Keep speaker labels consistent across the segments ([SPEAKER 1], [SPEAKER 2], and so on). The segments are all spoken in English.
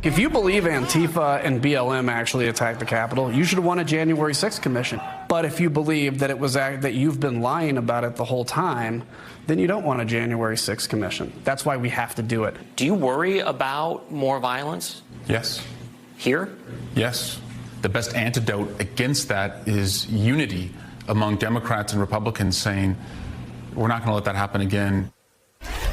[SPEAKER 1] If you believe Antifa and BLM actually attacked the Capitol, you should have won a January 6th commission. But if you believe that it was that you've been lying about it the whole time, then you don't want a January 6th commission. That's why we have to do it.
[SPEAKER 2] Do you worry about more violence?
[SPEAKER 3] Yes.
[SPEAKER 2] Here?
[SPEAKER 3] Yes. The best antidote against that is unity among Democrats and Republicans saying, we're not going to let that happen again.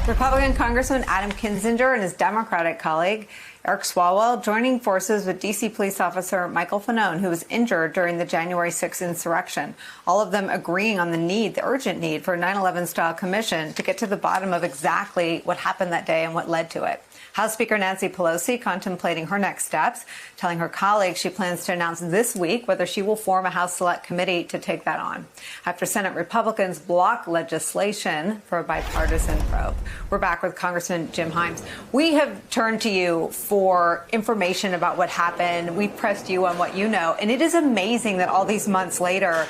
[SPEAKER 4] Republican Congressman Adam Kinzinger and his Democratic colleague Eric Swalwell joining forces with D.C. police officer Michael Fanone, who was injured during the January 6th insurrection. All of them agreeing on the urgent need for a 9/11-style commission to get to the bottom of exactly what happened that day and what led to it. House Speaker Nancy Pelosi contemplating her next steps, telling her colleagues she plans to announce this week whether she will form a House Select Committee to take that on, after Senate Republicans block legislation for a bipartisan probe. We're back with Congressman Jim Himes. We have turned to you for information about what happened. We've pressed you on what you know, and it is amazing that all these months later,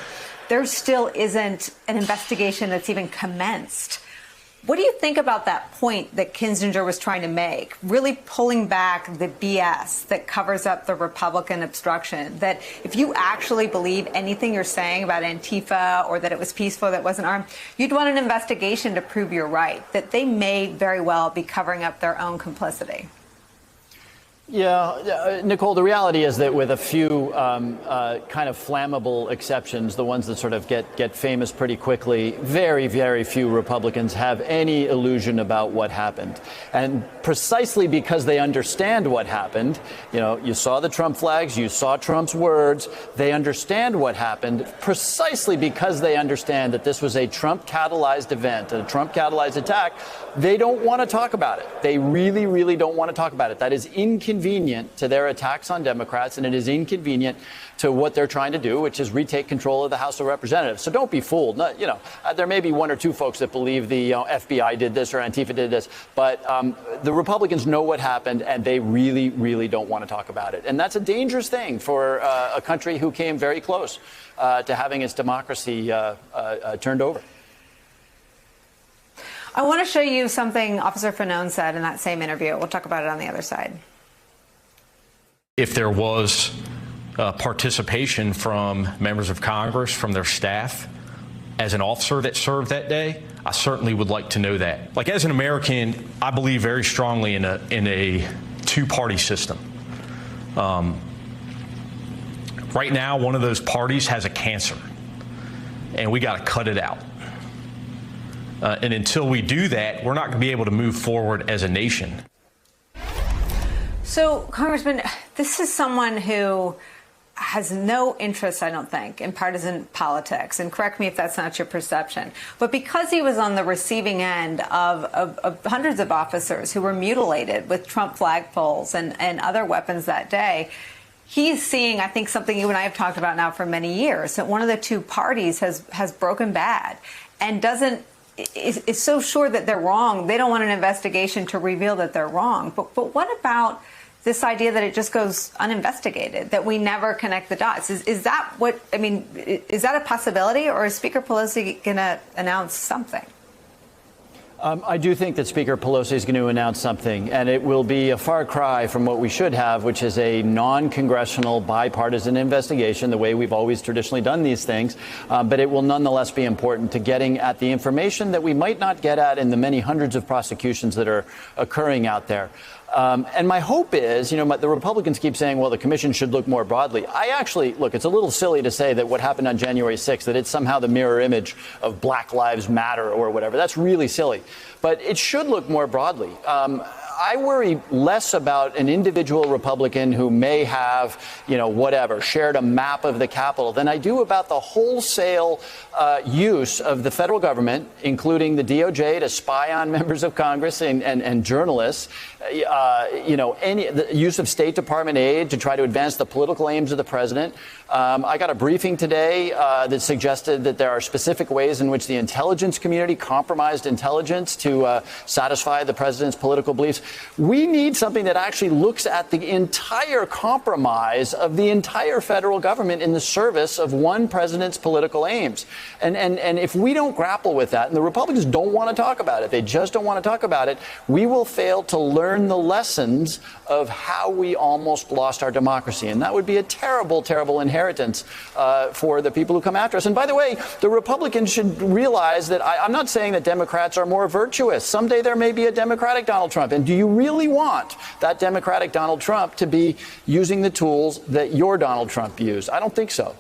[SPEAKER 4] there still isn't an investigation that's even commenced. What do you think about that point that Kinzinger was trying to make, really pulling back the BS that covers up the Republican obstruction, that if you actually believe anything you're saying about Antifa or that it was peaceful, that wasn't armed, you'd want an investigation to prove you're right, that they may very well be covering up their own complicity?
[SPEAKER 5] Yeah, Nicole, the reality is that with a few kind of flammable exceptions, the ones that sort of get famous pretty quickly, very, very few Republicans have any illusion about what happened. And precisely because they understand what happened, you saw the Trump flags, you saw Trump's words, they understand what happened precisely because they understand that this was a Trump-catalyzed event, a Trump-catalyzed attack. They don't want to talk about it. They really, really don't want to talk about it. That is inconvenient to their attacks on Democrats, and it is inconvenient to what they're trying to do, which is retake control of the House of Representatives. So don't be fooled. There may be one or two folks that believe the FBI did this or Antifa did this, but the Republicans know what happened, and they really, really don't want to talk about it. And that's a dangerous thing for a country who came very close to having its democracy turned over.
[SPEAKER 4] I want to show you something Officer Fanone said in that same interview. We'll talk about it on the other side.
[SPEAKER 6] If there was participation from members of Congress, from their staff, as an officer that served that day, I certainly would like to know that. Like, as an American, I believe very strongly in a two-party system. Right now, one of those parties has a cancer, and we got to cut it out. And until we do that, we're not going to be able to move forward as a nation.
[SPEAKER 4] So, Congressman, this is someone who has no interest, I don't think, in partisan politics. And correct me if that's not your perception. But because he was on the receiving end of hundreds of officers who were mutilated with Trump flagpoles and other weapons that day, he's seeing, I think, something you and I have talked about now for many years, that one of the two parties has broken bad and is so sure that they're wrong. They don't want an investigation to reveal that they're wrong. But what about this idea that it just goes uninvestigated, that we never connect the dots? Is that is that a possibility, or is Speaker Pelosi going to announce something?
[SPEAKER 5] I do think that Speaker Pelosi is going to announce something, and it will be a far cry from what we should have, which is a non-congressional bipartisan investigation, the way we've always traditionally done these things. But it will nonetheless be important to getting at the information that we might not get at in the many hundreds of prosecutions that are occurring out there. And my hope is, the Republicans keep saying, well, the commission should look more broadly. Look, it's a little silly to say that what happened on January 6th, that it's somehow the mirror image of Black Lives Matter or whatever. That's really silly. But it should look more broadly. I worry less about an individual Republican who may have, shared a map of the Capitol than I do about the wholesale use of the federal government, including the DOJ, to spy on members of Congress and journalists, the use of State Department aid to try to advance the political aims of the president. I got a briefing today that suggested that there are specific ways in which the intelligence community compromised intelligence to satisfy the president's political beliefs. We need something that actually looks at the entire compromise of the entire federal government in the service of one president's political aims. And if we don't grapple with that, and the Republicans don't want to talk about it, they just don't want to talk about it, we will fail to learn the lessons of how we almost lost our democracy. And that would be a terrible, terrible inheritance for the people who come after us. And by the way, the Republicans should realize that I'm not saying that Democrats are more virtuous. Someday there may be a Democratic Donald Trump. And do you really want that Democratic Donald Trump to be using the tools that your Donald Trump used? I don't think so.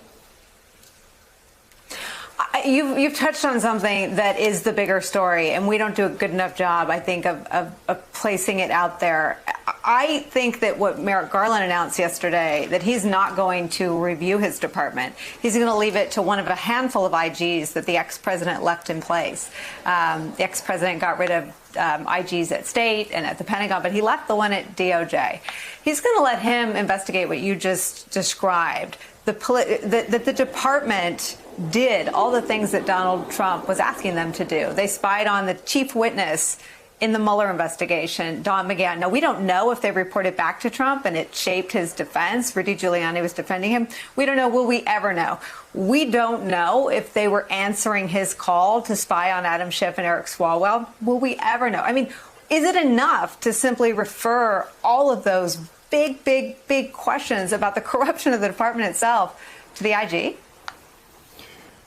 [SPEAKER 4] You've touched on something that is the bigger story, and we don't do a good enough job, I think, of placing it out there. I think that what Merrick Garland announced yesterday, that he's not going to review his department. He's going to leave it to one of a handful of IGs that the ex-president left in place. The ex-president got rid of IGs at State and at the Pentagon, but he left the one at DOJ. He's going to let him investigate what you just described. The department did all the things that Donald Trump was asking them to do. They spied on the chief witness in the Mueller investigation, Don McGahn. Now, we don't know if they reported back to Trump and it shaped his defense. Rudy Giuliani was defending him. We don't know. Will we ever know? We don't know if they were answering his call to spy on Adam Schiff and Eric Swalwell. Will we ever know? I mean, is it enough to simply refer all of those big, big, big questions about the corruption of the department itself to the IG?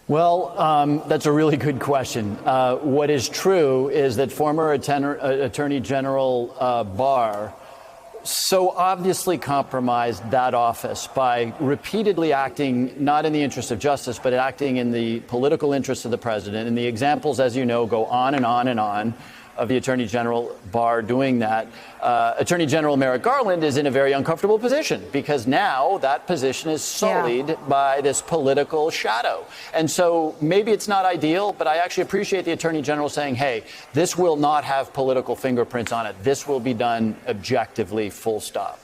[SPEAKER 5] Well, that's a really good question. What is true is that former Attorney General Barr so obviously compromised that office by repeatedly acting not in the interest of justice, but acting in the political interest of the president. And the examples, as you know, go on and on and on of the Attorney General Barr doing that. Attorney General Merrick Garland is in a very uncomfortable position because now that position is sullied by this political shadow. And so maybe it's not ideal, but I actually appreciate the Attorney General saying, hey, this will not have political fingerprints on it. This will be done objectively, full stop.